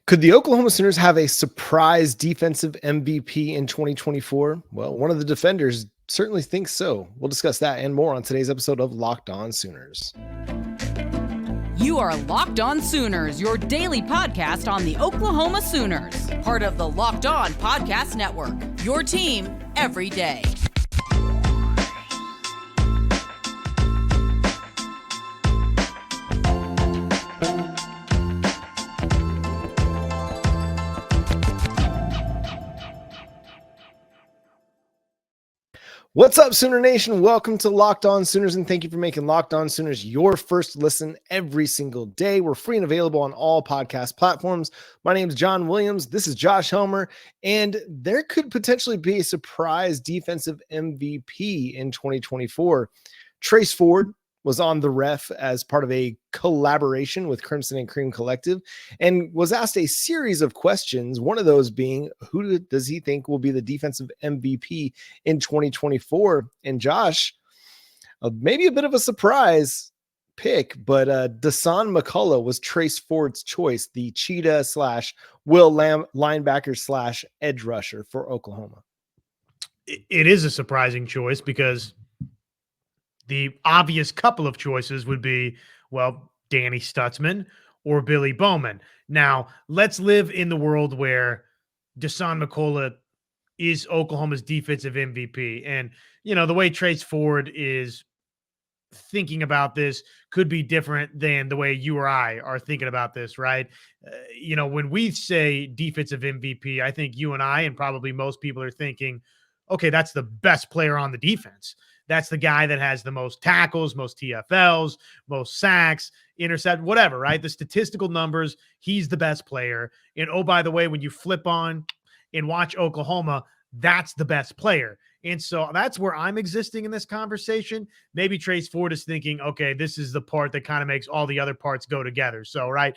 Could the Oklahoma Sooners have a surprise defensive MVP in 2024? Well, one of the defenders certainly thinks so. We'll discuss that and more on today's episode of Locked On Sooners. You are Locked On Sooners, your daily podcast on the Oklahoma Sooners, part of the Locked On Podcast Network, your team every day. What's up, Sooner Nation? Welcome to Locked On Sooners, and thank you for making Locked On Sooners your first listen every single day. We're free and available on all podcast platforms. My name is John Williams. This is Josh Helmer, and there could potentially be a surprise defensive MVP in 2024. Trace Ford was on the ref as part of a collaboration with Crimson and Cream Collective and was asked a series of questions, one of those being, who does he think will be the defensive MVP in 2024? And Josh, maybe a bit of a surprise pick, but Dasan McCullough was Trace Ford's choice, the cheetah / will linebacker / edge rusher for Oklahoma. It is a surprising choice because the obvious couple of choices would be, well, Danny Stutzman or Billy Bowman. Now, let's live in the world where Dasan McCullough is Oklahoma's defensive MVP. And, you know, the way Trace Ford is thinking about this could be different than the way you or I are thinking about this, right? When we say defensive MVP, I think you and I and probably most people are thinking, okay, that's the best player on the defense. That's the guy that has the most tackles, most TFLs, most sacks, intercept, whatever, right? The statistical numbers, he's the best player. And oh, by the way, when you flip on and watch Oklahoma, that's the best player. And so that's where I'm existing in this conversation. Maybe Trace Ford is thinking, okay, this is the part that kind of makes all the other parts go together. So, right,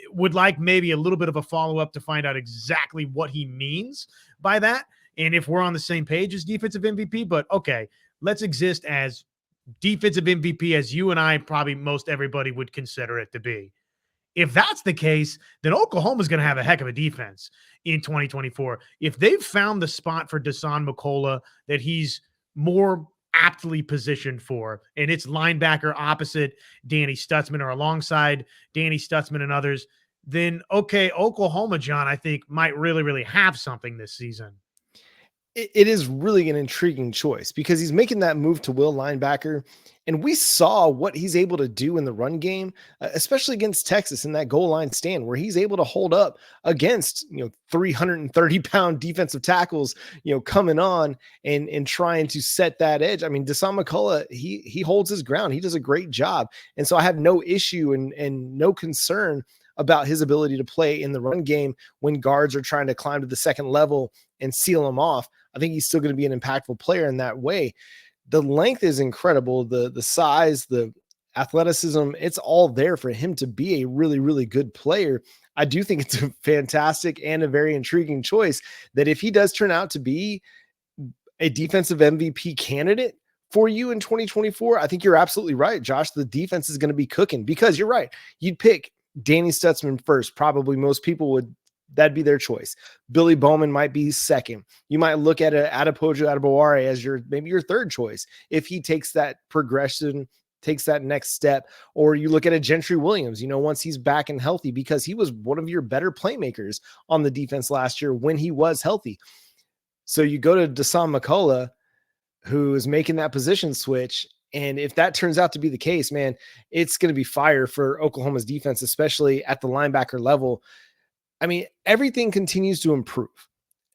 would like maybe a little bit of a follow-up to find out exactly what he means by that. And if we're on the same page as defensive MVP, but okay, let's exist as defensive MVP as you and I, probably most everybody would consider it to be. If that's the case, then Oklahoma's going to have a heck of a defense in 2024. If they've found the spot for Dasan McCullough that he's more aptly positioned for, and it's linebacker opposite Danny Stutzman or alongside Danny Stutzman and others, then okay, Oklahoma, John, I think might really, really have something this season. It is really an intriguing choice because he's making that move to will linebacker. And we saw what he's able to do in the run game, especially against Texas in that goal line stand where he's able to hold up against, 330-pound defensive tackles, coming on and trying to set that edge. I mean, Dasan McCullough, he holds his ground. He does a great job. And so I have no issue and no concern about his ability to play in the run game when guards are trying to climb to the second level and seal him off. I think he's still going to be an impactful player in that way. The length is incredible. The size, the athleticism, it's all there for him to be a really, really good player. I do think it's a fantastic and a very intriguing choice that if he does turn out to be a defensive MVP candidate for you in 2024, I think you're absolutely right, Josh. The defense is going to be cooking because you're right. You'd pick Danny Stutzman first. Probably most people would. That'd be their choice. Billy Bowman might be second. You might look at Adepoju Adebaware as maybe your third choice if he takes that progression, takes that next step. Or you look at a Gentry Williams, once he's back and healthy, because he was one of your better playmakers on the defense last year when he was healthy. So you go to Dasan McCullough, who is making that position switch. And if that turns out to be the case, man, it's going to be fire for Oklahoma's defense, especially at the linebacker level. I mean, everything continues to improve.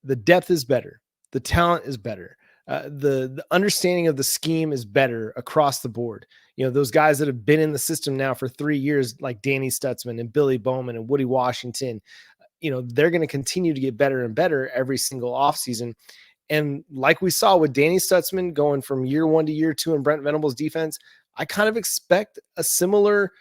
The depth is better. The talent is better. The understanding of the scheme is better across the board. Those guys that have been in the system now for 3 years, like Danny Stutzman and Billy Bowman and Woody Washington, they're going to continue to get better and better every single offseason. And like we saw with Danny Stutzman going from year 1 to year 2 in Brent Venables' defense, I kind of expect a similar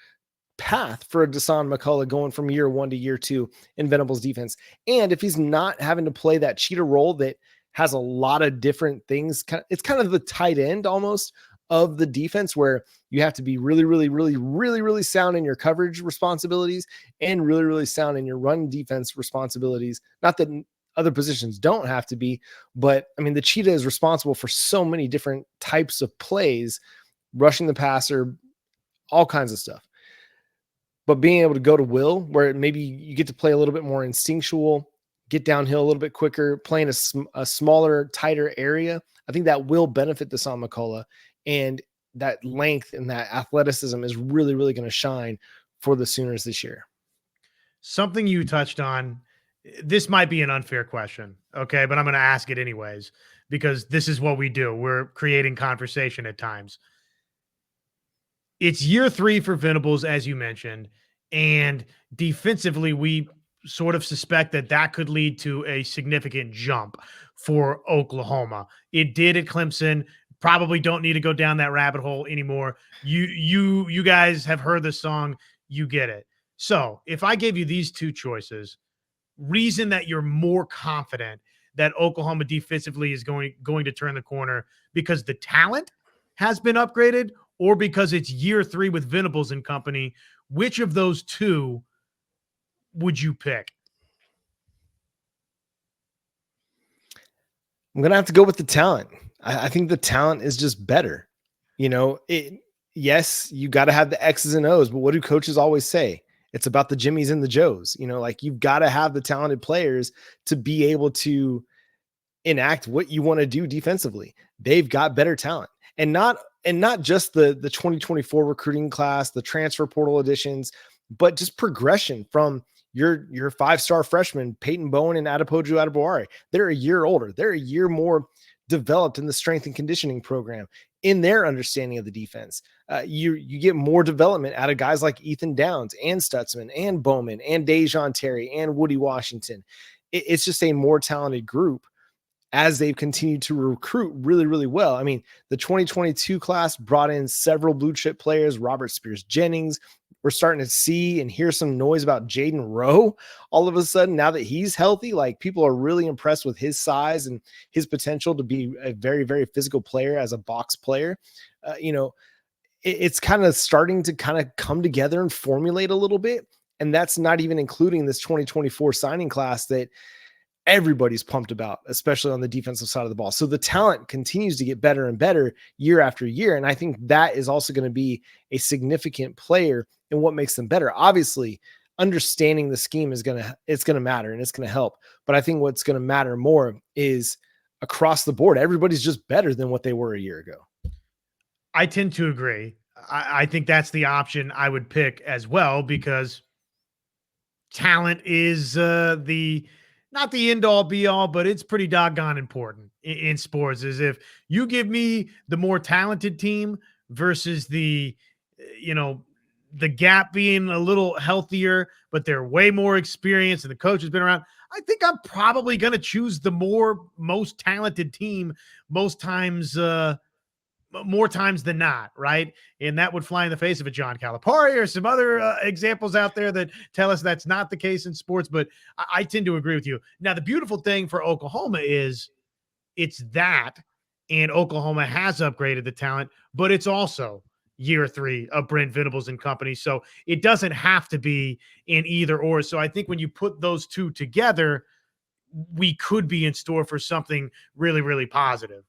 path for Dasan McCullough going from year 1 to year 2 in Venables' defense. And if he's not having to play that cheetah role that has a lot of different things, it's kind of the tight end almost of the defense where you have to be really, really, really, really, really sound in your coverage responsibilities and really, really sound in your run defense responsibilities. Not that other positions don't have to be, but I mean, the cheetah is responsible for so many different types of plays, rushing the passer, all kinds of stuff. But being able to go to Will, where maybe you get to play a little bit more instinctual, get downhill a little bit quicker, playing a smaller, tighter area, I think that will benefit Dasan McCullough. And that length and that athleticism is really, really going to shine for the Sooners this year. Something you touched on, this might be an unfair question, okay, but I'm going to ask it anyways, because this is what we do. We're creating conversation at times. It's year 3 for Venables, as you mentioned, and defensively, we sort of suspect that could lead to a significant jump for Oklahoma. It did at Clemson. Probably don't need to go down that rabbit hole anymore. You guys have heard the song. You get it. So if I gave you these two choices, reason that you're more confident that Oklahoma defensively is going to turn the corner because the talent has been upgraded or because it's year 3 with Venables and company, which of those two would you pick? I'm going to have to go with the talent. I think the talent is just better. Yes, you got to have the X's and O's, but what do coaches always say? It's about the Jimmies and the Joes. Like you've got to have the talented players to be able to enact what you want to do defensively. They've got better talent, and not just the 2024 recruiting class, the transfer portal additions, but just progression from your 5-star freshmen, Peyton Bowen and Adepoju Adebaware. They're a year older. They're a year more developed in the strength and conditioning program in their understanding of the defense. You get more development out of guys like Ethan Downs and Stutzman and Bowman and Dejon Terry and Woody Washington. It's just a more talented group as they've continued to recruit really, really well. I mean, the 2022 class brought in several blue chip players, Robert Spears Jennings. We're starting to see and hear some noise about Jaden Rowe all of a sudden now that he's healthy. Like people are really impressed with his size and his potential to be a very, very physical player as a box player. It's kind of starting to kind of come together and formulate a little bit. And that's not even including this 2024 signing class that everybody's pumped about, especially on the defensive side of the ball. So the talent continues to get better and better year after year. And I think that is also going to be a significant player in what makes them better. Obviously, understanding the scheme it's going to matter and it's going to help. But I think what's going to matter more is across the board, everybody's just better than what they were a year ago. I tend to agree. I think that's the option I would pick as well, because talent is not the end all be all, but it's pretty doggone important in sports. Is if you give me the more talented team versus the gap being a little healthier, but they're way more experienced and the coach has been around, I think I'm probably going to choose the most talented team most times, more times than not, right? And that would fly in the face of a John Calipari or some other examples out there that tell us that's not the case in sports, but I tend to agree with you. Now, the beautiful thing for Oklahoma is it's that, and Oklahoma has upgraded the talent, but it's also year 3 of Brent Venables and company, so it doesn't have to be an either or. So I think when you put those two together, we could be in store for something really, really positive.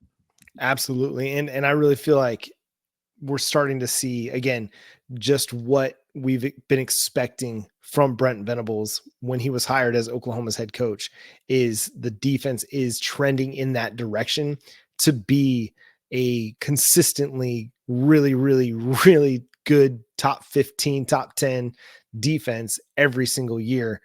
Absolutely. And I really feel like we're starting to see, again, just what we've been expecting from Brent Venables when he was hired as Oklahoma's head coach, is the defense is trending in that direction to be a consistently really, really, really good top 15, top 10 defense every single year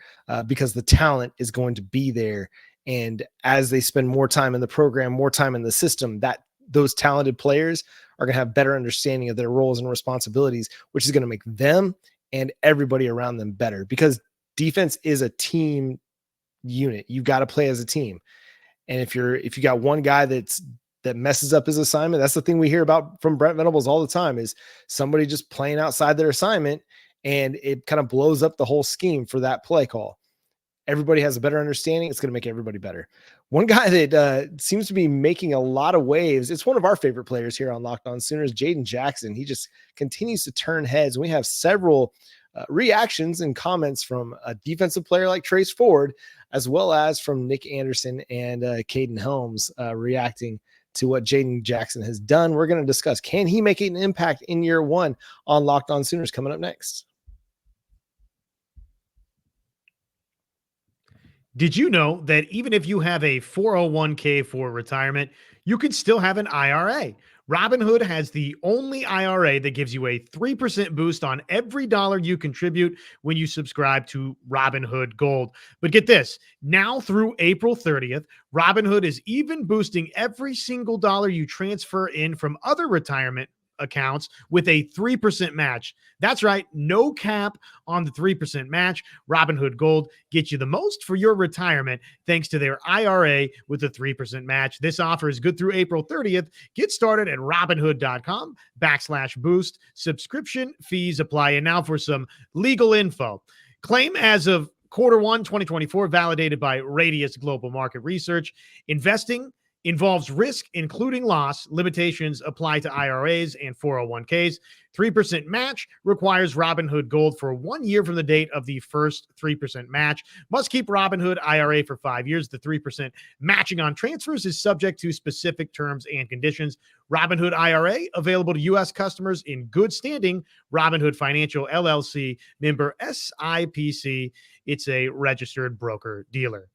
because the talent is going to be there. And as they spend more time in the program, more time in the system, that those talented players are going to have better understanding of their roles and responsibilities, which is going to make them and everybody around them better, because defense is a team unit. You've got to play as a team. And if you got one guy that messes up his assignment, that's the thing we hear about from Brent Venables all the time, is somebody just playing outside their assignment and it kind of blows up the whole scheme for that play call. everybody has a better understanding. It's going to make everybody better. One guy that seems to be making a lot of waves, it's one of our favorite players here on Locked On Sooners, Jaden Jackson. He just continues to turn heads. We have several reactions and comments from a defensive player like Trace Ford, as well as from Nick Anderson and Caden Helms reacting to what Jaden Jackson has done. We're going to discuss, can he make an impact in year one on Locked On Sooners coming up next. Did you know that even if you have a 401k for retirement, you can still have an IRA? Robinhood has the only IRA that gives you a 3% boost on every dollar you contribute when you subscribe to Robinhood Gold. But get this, now through April 30th, Robinhood is even boosting every single dollar you transfer in from other retirement accounts with a 3% match. That's right, no cap on the 3% match. Robinhood Gold gets you the most for your retirement thanks to their IRA with a 3% match. This offer is good through April 30th. Get started at robinhood.com/boost. Subscription fees apply. And now for some legal info. Claim as of Q1 2024, validated by Radius Global Market Research. Investing involves risk, including loss. Limitations apply to IRAs and 401ks. 3% match requires Robinhood Gold for 1 year from the date of the first 3% match. Must keep Robinhood IRA for 5 years. The 3% matching on transfers is subject to specific terms and conditions. Robinhood IRA available to U.S. customers in good standing. Robinhood Financial LLC, member SIPC. It's a registered broker dealer.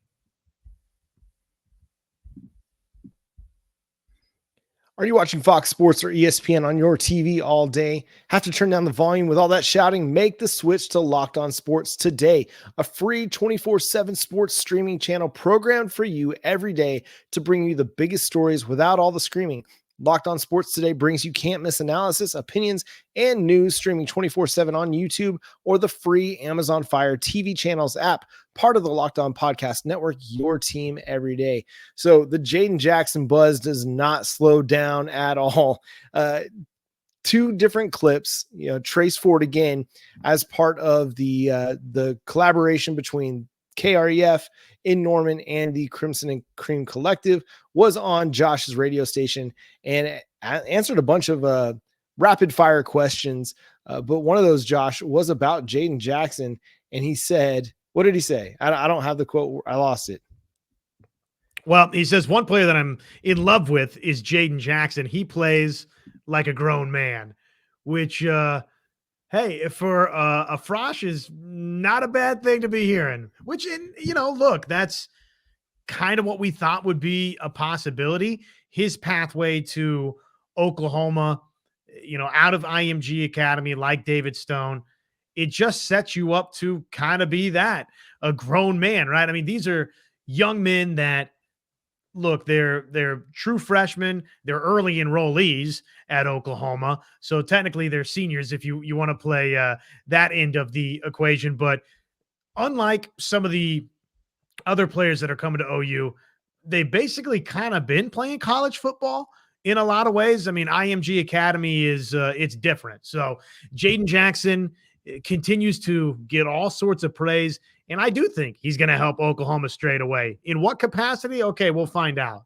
Are you watching Fox Sports or ESPN on your TV all day? Have to turn down the volume with all that shouting? Make the switch to Locked On Sports today, a free 24/7 sports streaming channel programmed for you every day to bring you the biggest stories without all the screaming. Locked On Sports Today brings you can't miss analysis, opinions, and news streaming 24/7 on YouTube or the free Amazon Fire TV channels app, part of the Locked On Podcast Network, your team every day. So the Jaden Jackson buzz does not slow down at all. Two different clips, Trace Ford again as part of the collaboration between KREF in Norman and the Crimson and Cream Collective was on Josh's radio station and answered a bunch of rapid fire questions. But one of those, Josh, was about Jaden Jackson. And he said, what did he say? I don't have the quote. I lost it. Well, he says one player that I'm in love with is Jaden Jackson. He plays like a grown man, which, hey, for a Frosh is not a bad thing to be hearing, which, look, that's kind of what we thought would be a possibility. His pathway to Oklahoma, out of IMG Academy, like David Stone, it just sets you up to kind of be a grown man, right? I mean, these are young men that, look, they're true freshmen. They're early enrollees at Oklahoma. So technically they're seniors if you want to play that end of the equation. But unlike some of the other players that are coming to OU, they basically kind of been playing college football in a lot of ways. I mean, IMG Academy is it's different. So Jaden Jackson continues to get all sorts of praise. And I do think he's going to help Oklahoma straight away. In what capacity? Okay, we'll find out.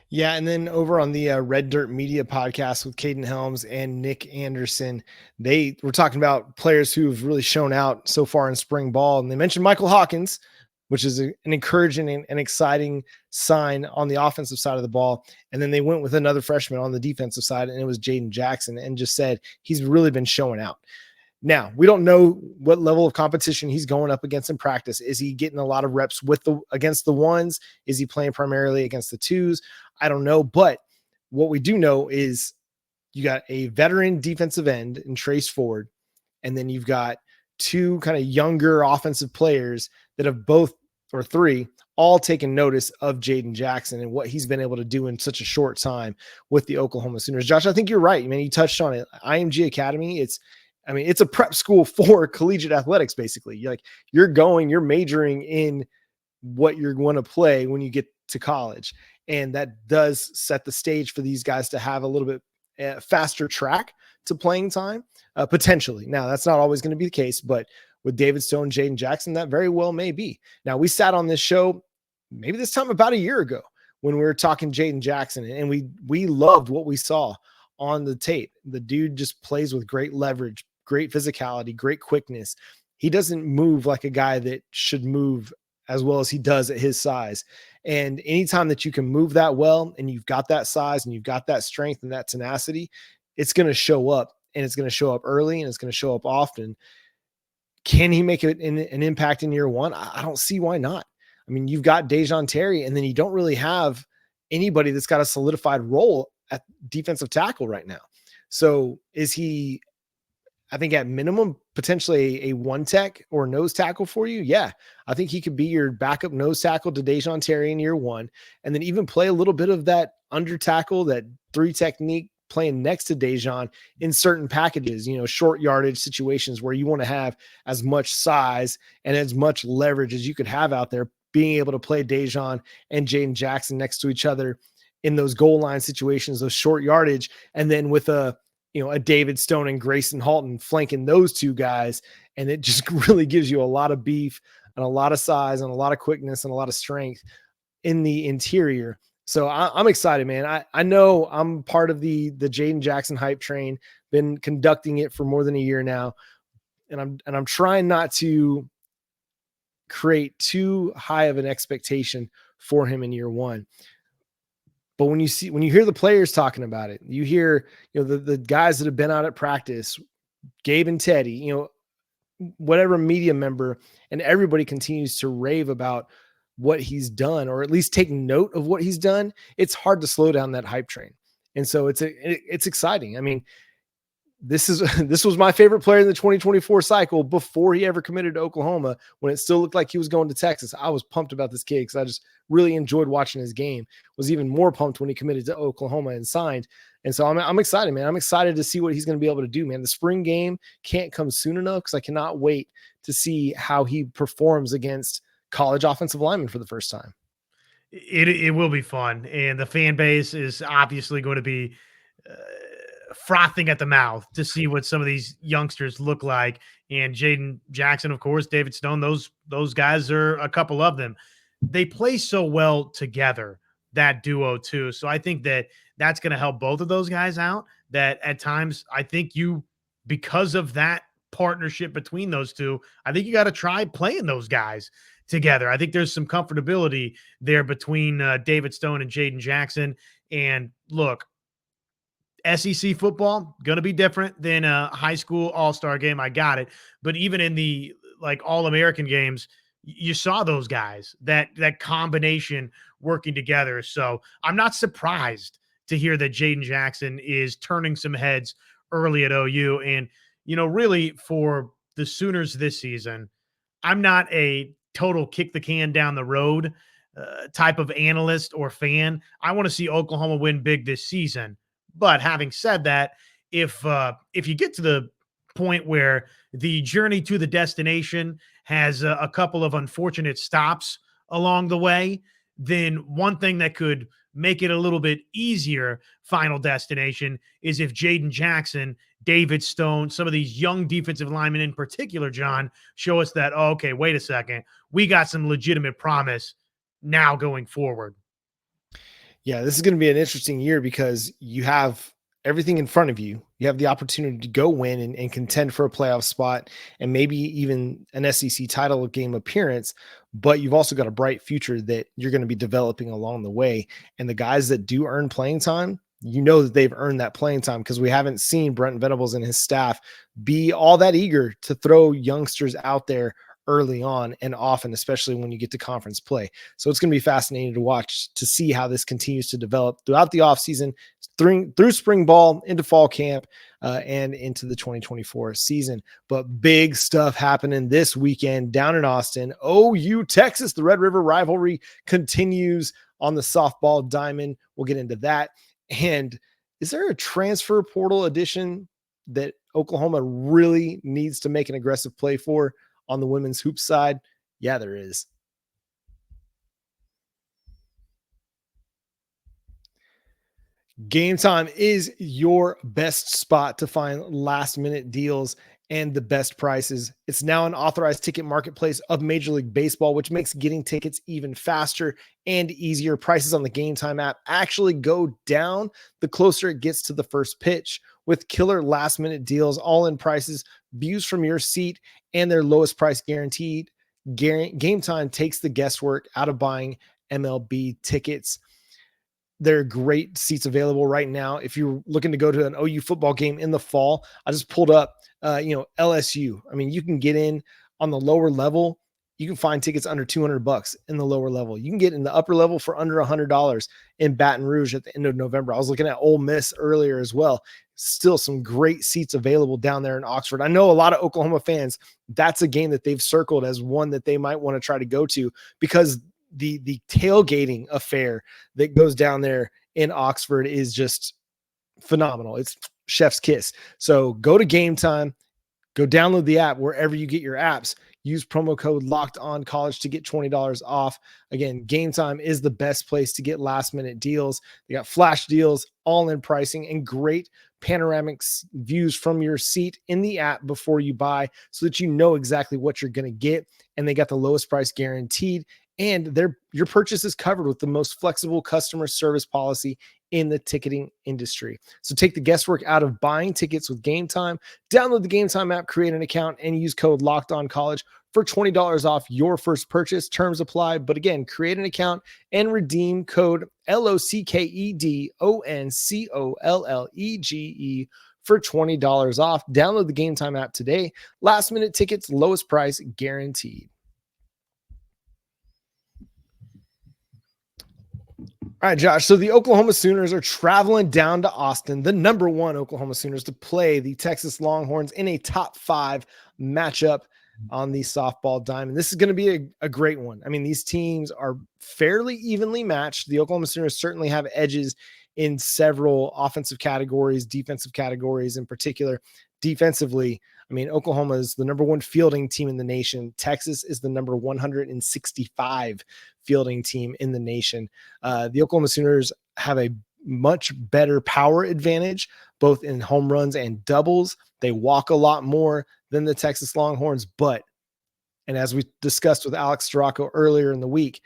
Yeah, and then over on the Red Dirt Media podcast with Caden Helms and Nick Anderson, they were talking about players who have really shown out so far in spring ball. And they mentioned Michael Hawkins, which is an encouraging and exciting sign on the offensive side of the ball. And then they went with another freshman on the defensive side, and it was Jaden Jackson, and just said he's really been showing out. Now, we don't know what level of competition he's going up against in practice. Is he getting a lot of reps against the ones? Is he playing primarily against the twos? I don't know. But what we do know is you got a veteran defensive end in Trace Ford, and then you've got two kind of younger offensive players that have both, or three, all taken notice of Jaden Jackson and what he's been able to do in such a short time with the Oklahoma Sooners. Josh, I think you're right. Man, you touched on it. IMG Academy, it's a prep school for collegiate athletics, basically. You're majoring in what you're going to play when you get to college. And that does set the stage for these guys to have a little bit faster track to playing time, potentially. Now, that's not always going to be the case, but with David Stone, Jaden Jackson? That very well may be. Now, we sat on this show maybe this time about a year ago when we were talking Jaden Jackson, and we loved what we saw on the tape. The dude just plays with great leverage, great physicality, great quickness. He doesn't move like a guy that should move as well as he does at his size. And anytime that you can move that well, and you've got that size and you've got that strength and that tenacity, it's going to show up, and it's going to show up early, and it's going to show up often. Can he make an impact in year one? I don't see why not. I mean, you've got Dejon Terry, and then you don't really have anybody that's got a solidified role at defensive tackle right now. So is he, I think at minimum, potentially a one tech or nose tackle for you? Yeah. I think he could be your backup nose tackle to Dejon Terry in year one, and then even play a little bit of that under tackle, that 3 technique, playing next to Dejon in certain packages, short yardage situations where you want to have as much size and as much leverage as you could have out there, being able to play Dejon and Jaden Jackson next to each other in those goal line situations, those short yardage. And then with a David Stone and Grayson Halton flanking those two guys. And it just really gives you a lot of beef and a lot of size and a lot of quickness and a lot of strength in the interior. So I'm excited, man. I know I'm part of the Jaden Jackson hype train, been conducting it for more than a year now. And I'm trying not to create too high of an expectation for him in year one. But when you hear the players talking about it, you hear, the guys that have been out at practice, Gabe and Teddy, whatever media member, and everybody continues to rave about what he's done, or at least take note of what he's done. It's hard to slow down that hype train. And so it's exciting. I mean, this was my favorite player in the 2024 cycle before he ever committed to Oklahoma, when it still looked like he was going to Texas. I was pumped about this kid because I just really enjoyed watching his game. Was even more pumped when he committed to Oklahoma and signed. And so I'm excited, man. I'm excited to see what he's going to be able to do, man. The spring game can't come soon enough because I cannot wait to see how he performs against college offensive linemen for the first time. It will be fun, and the fan base is obviously going to be frothing at the mouth to see what some of these youngsters look like. And Jaden Jackson, of course, David Stone, those guys are a couple of them. They play so well together, that duo too. So I think that's going to help both of those guys out. That at times, I think because of that partnership between those two, I think you got to try playing those guys together. I think there's some comfortability there between David Stone and Jaden Jackson. And look, SEC football going to be different than a high school all-star game. I got it. But even in the all-American games, you saw those guys, that combination working together. So I'm not surprised to hear that Jaden Jackson is turning some heads early at OU. And, really for the Sooners this season, I'm not a total kick the can down the road type of analyst or fan. I want to see Oklahoma win big this season. But having said that, if you get to the point where the journey to the destination has a couple of unfortunate stops along the way, then one thing that could make it a little bit easier final destination is if Jaden Jackson, David Stone, some of these young defensive linemen in particular, John, show us that, oh, okay, wait a second, we got some legitimate promise now going forward. Yeah, this is going to be an interesting year because you have everything in front of you. You have the opportunity to go win and contend for a playoff spot and maybe even an SEC title game appearance, but you've also got a bright future that you're going to be developing along the way. And the guys that do earn playing time, that they've earned that playing time because we haven't seen Brent Venables and his staff be all that eager to throw youngsters out there early on and often, especially when you get to conference play. So it's going to be fascinating to watch, to see how this continues to develop throughout the offseason, through spring ball, into fall camp, and into the 2024 season. But big stuff happening this weekend down in Austin. OU Texas, the Red River rivalry continues on the softball diamond. We'll get into that. And is there a transfer portal edition that Oklahoma really needs to make an aggressive play for on the women's hoop side? Yeah, there is. Gametime is your best spot to find last minute deals and the best prices. It's now an authorized ticket marketplace of Major League Baseball, which makes getting tickets even faster and easier. Prices on the Gametime app actually go down the closer it gets to the first pitch, with killer last-minute deals, all-in prices, views from your seat, and their lowest price guaranteed. Gametime takes the guesswork out of buying MLB tickets. There are great seats available right now. If you're looking to go to an OU football game in the fall, I just pulled up, LSU. I mean, you can get in on the lower level. You can find tickets under $200 in the lower level. You can get in the upper level for under $100 in Baton Rouge at the end of November. I was looking at Ole Miss earlier as well. Still some great seats available down there in Oxford. I know a lot of Oklahoma fans, that's a game that they've circled as one that they might want to try to go to, because the tailgating affair that goes down there in Oxford is just phenomenal. It's chef's kiss. So go to Gametime, go download the app wherever you get your apps. Use promo code Locked On College to get $20 off. Again, Gametime is the best place to get last minute deals. They got flash deals, all in pricing, and great panoramic views from your seat in the app before you buy, so that you know exactly what you're going to get. And they got the lowest price guaranteed. And your purchase is covered with the most flexible customer service policy in the ticketing industry. So take the guesswork out of buying tickets with Gametime. Download the Gametime app, create an account, and use code Locked On College for $20 off your first purchase. Terms apply. But again, create an account and redeem code LOCKEDONCOLLEGE for $20 off. Download the Gametime app today. Last minute tickets, lowest price guaranteed. All right, Josh. So the Oklahoma Sooners are traveling down to Austin, the number one Oklahoma Sooners, to play the Texas Longhorns in a top 5 matchup on the softball diamond. This is going to be a great one. I mean, these teams are fairly evenly matched. The Oklahoma Sooners certainly have edges in several offensive categories, defensive categories in particular. Defensively, I mean, Oklahoma is the number 1 fielding team in the nation. Texas is the number 165 fielding team in the nation. The Oklahoma Sooners have a much better power advantage, both in home runs and doubles. They walk a lot more than the Texas Longhorns, and as we discussed with Alex Storako earlier in the week,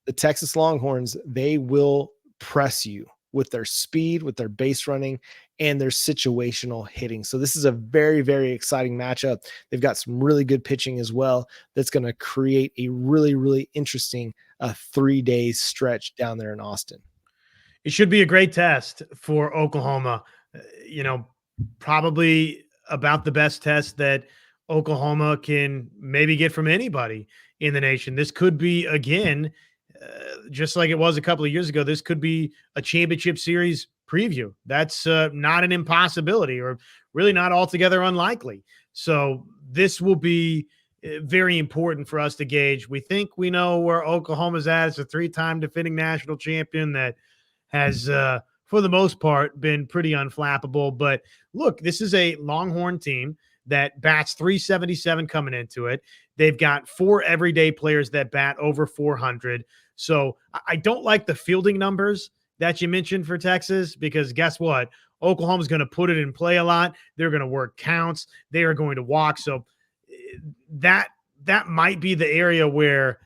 the Texas Longhorns, they will press you with their speed, with their base running, and their situational hitting. So this is a very, very exciting matchup. They've got some really good pitching as well. That's going to create a really, really interesting 3-day stretch down there in Austin. It should be a great test for Oklahoma. Probably about the best test that Oklahoma can maybe get from anybody in the nation. This could be, again, just like it was a couple of years ago, this could be a championship series preview. That's not an impossibility, or really not altogether unlikely. So this will be very important for us to gauge. We think we know where Oklahoma's at. It's a 3-time defending national champion that has, for the most part, been pretty unflappable. But look, this is a Longhorn team that bats .377 coming into it. They've got 4 everyday players that bat over 400. So I don't like the fielding numbers that you mentioned for Texas, because guess what? Oklahoma's going to put it in play a lot. They're going to work counts. They are going to walk. So that might be the area where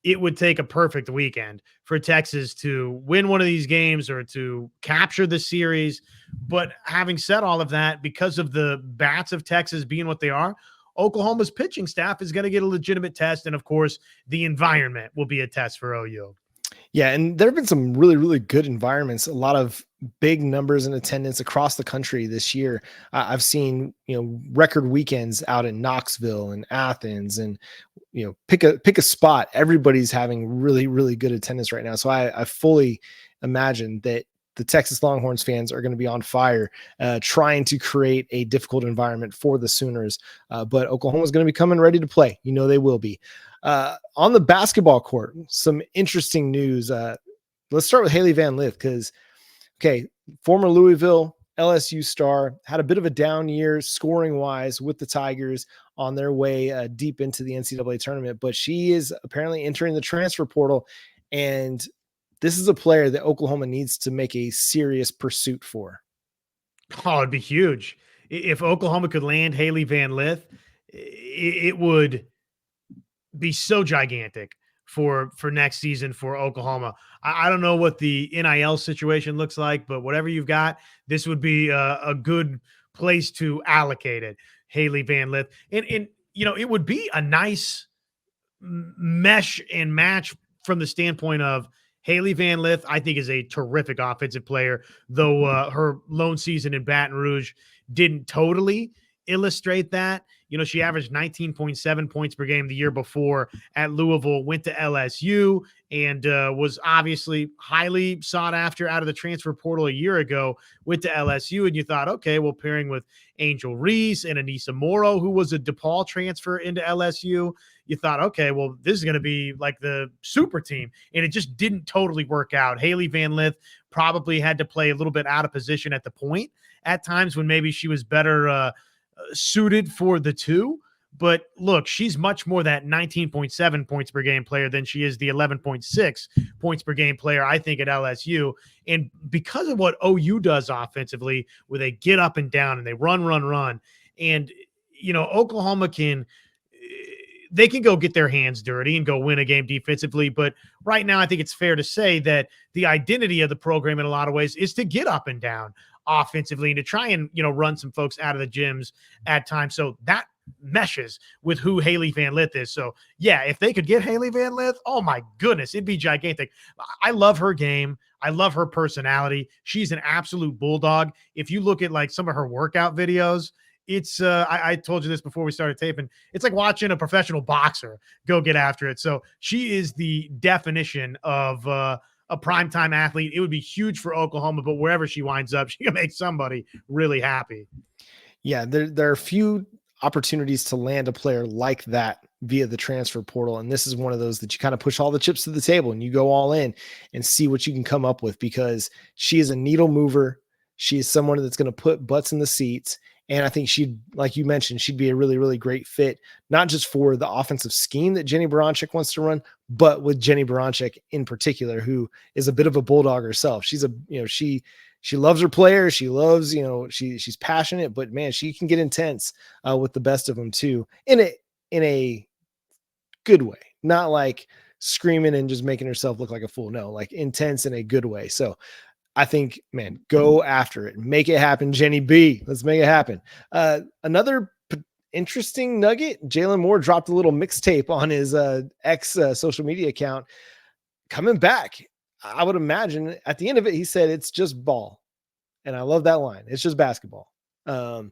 it would take a perfect weekend for Texas to win one of these games or to capture the series. But having said all of that, because of the bats of Texas being what they are, Oklahoma's pitching staff is going to get a legitimate test. And of course, the environment will be a test for OU. Yeah, and there have been some really, really good environments, a lot of big numbers in attendance across the country this year. I've seen, record weekends out in Knoxville and Athens, and, pick a spot. Everybody's having really, really good attendance right now. So I fully imagine that the Texas Longhorns fans are going to be on fire, trying to create a difficult environment for the Sooners. But Oklahoma is going to be coming ready to play. They will be. On the basketball court, some interesting news. Let's start with Hailey Van Lith, because, former Louisville LSU star, had a bit of a down year scoring-wise with the Tigers on their way deep into the NCAA tournament, but she is apparently entering the transfer portal, and this is a player that Oklahoma needs to make a serious pursuit for. Oh, it'd be huge if Oklahoma could land Hailey Van Lith, it would be so gigantic for next season for Oklahoma. I don't know what the NIL situation looks like, but whatever you've got, this would be a good place to allocate it. Hailey Van Lith. And it would be a nice mesh and match from the standpoint of Hailey Van Lith, I think, is a terrific offensive player, though her lone season in Baton Rouge didn't totally illustrate that. She averaged 19.7 points per game the year before at Louisville, went to LSU, and was obviously highly sought after out of the transfer portal a year ago, went to LSU, and you thought, okay, well, pairing with Angel Reese and Anissa Morrow, who was a DePaul transfer into LSU, you thought, okay, well, this is going to be like the super team, and it just didn't totally work out. Hailey Van Lith probably had to play a little bit out of position at the point at times when maybe she was better suited for the two. But look, she's much more that 19.7 points per game player than she is the 11.6 points per game player, I think, at LSU. And because of what OU does offensively, where they get up and down and they run, and, Oklahoma they can go get their hands dirty and go win a game defensively. But right now, I think it's fair to say that the identity of the program in a lot of ways is to get up and down offensively and to try and, run some folks out of the gyms at times. So that meshes with who Hailey Van Lith is. So yeah, if they could get Hailey Van Lith, oh my goodness, it'd be gigantic. I love her game. I love her personality. She's an absolute bulldog. If you look at like some of her workout videos, it's I told you this before we started taping. It's like watching a professional boxer go get after it. So she is the definition of a primetime athlete. It would be huge for Oklahoma, but wherever she winds up, she can make somebody really happy. Yeah, there are few opportunities to land a player like that via the transfer portal. And this is one of those that you kind of push all the chips to the table and you go all in and see what you can come up with, because she is a needle mover. She is someone that's going to put butts in the seats. And I think she'd, like you mentioned, she'd be a really, really great fit, not just for the offensive scheme that Jennie Baranczyk wants to run, but with Jennie Baranczyk in particular, who is a bit of a bulldog herself. She's she loves her players. She loves, she's passionate, but man, she can get intense with the best of them too, in a good way, not like screaming and just making herself look like a fool. No, like intense in a good way. So I think, man, go after it. Make it happen, Jennie B. Let's make it happen. Another interesting nugget, Jalon Moore dropped a little mixtape on his ex social media account. Coming back, I would imagine at the end of it, he said, it's just ball. And I love that line. It's just basketball. But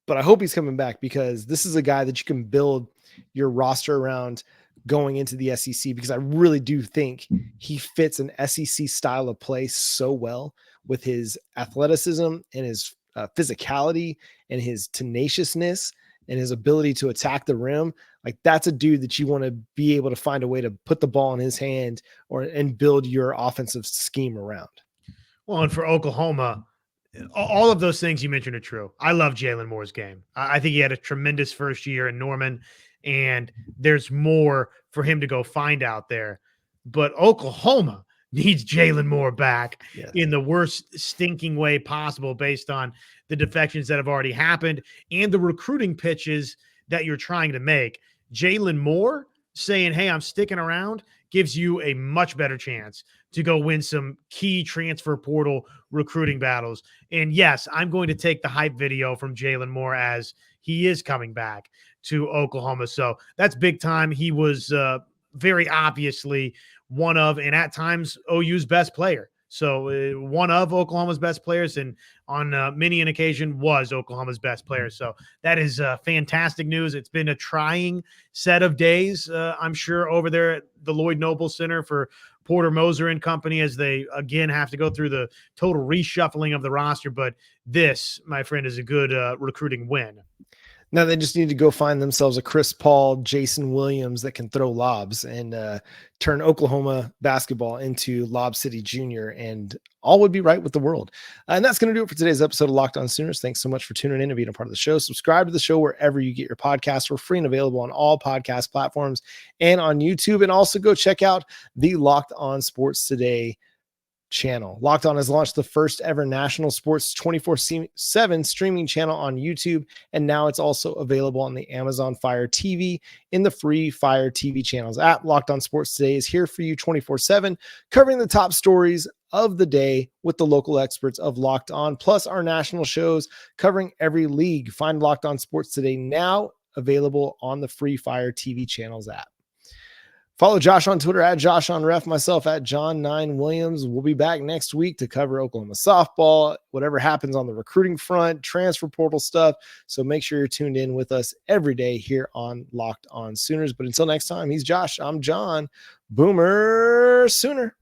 I hope he's coming back, because this is a guy that you can build your roster around going into the SEC, because I really do think he fits an SEC style of play so well with his athleticism and his physicality and his tenaciousness and his ability to attack the rim. Like, that's a dude that you want to be able to find a way to put the ball in his hand and build your offensive scheme around. Well, and for Oklahoma, all of those things you mentioned are true. I love Jalon Moore's game. I think he had a tremendous first year in Norman, and there's more for him to go find out there. But Oklahoma needs Jalon Moore back in the worst stinking way possible, based on the defections that have already happened and the recruiting pitches that you're trying to make. Jalon Moore saying, hey, I'm sticking around, gives you a much better chance to go win some key transfer portal recruiting battles. And yes, I'm going to take the hype video from Jalon Moore as he is coming back to Oklahoma. So that's big time. He was very obviously one of, and at times, OU's best player. So one of Oklahoma's best players, and on many an occasion was Oklahoma's best player. So that is fantastic news. It's been a trying set of days, I'm sure, over there at the Lloyd Noble Center for Porter Moser and company, as they again have to go through the total reshuffling of the roster. But this, my friend, is a good recruiting win. Now they just need to go find themselves a Chris Paul, Jason Williams that can throw lobs and turn Oklahoma basketball into Lob City Junior, and all would be right with the world. And that's going to do it for today's episode of Locked On Sooners. Thanks so much for tuning in and being a part of the show. Subscribe to the show wherever you get your podcasts. We're free and available on all podcast platforms and on YouTube. And also go check out the Locked On Sports Today channel. Locked On has launched the first ever national sports 24/7 streaming channel on YouTube, and now it's also available on the Amazon Fire TV in the free Fire TV channels app. Locked On Sports Today is here for you 24/7, covering the top stories of the day with the local experts of Locked On, plus our national shows covering every league. Find Locked On Sports Today now, available on the free Fire TV channels app. Follow Josh on Twitter at JoshOnRef, myself at John9Williams. We'll be back next week to cover Oklahoma softball, whatever happens on the recruiting front, transfer portal stuff. So make sure you're tuned in with us every day here on Locked On Sooners. But until next time, he's Josh. I'm John. Boomer Sooner.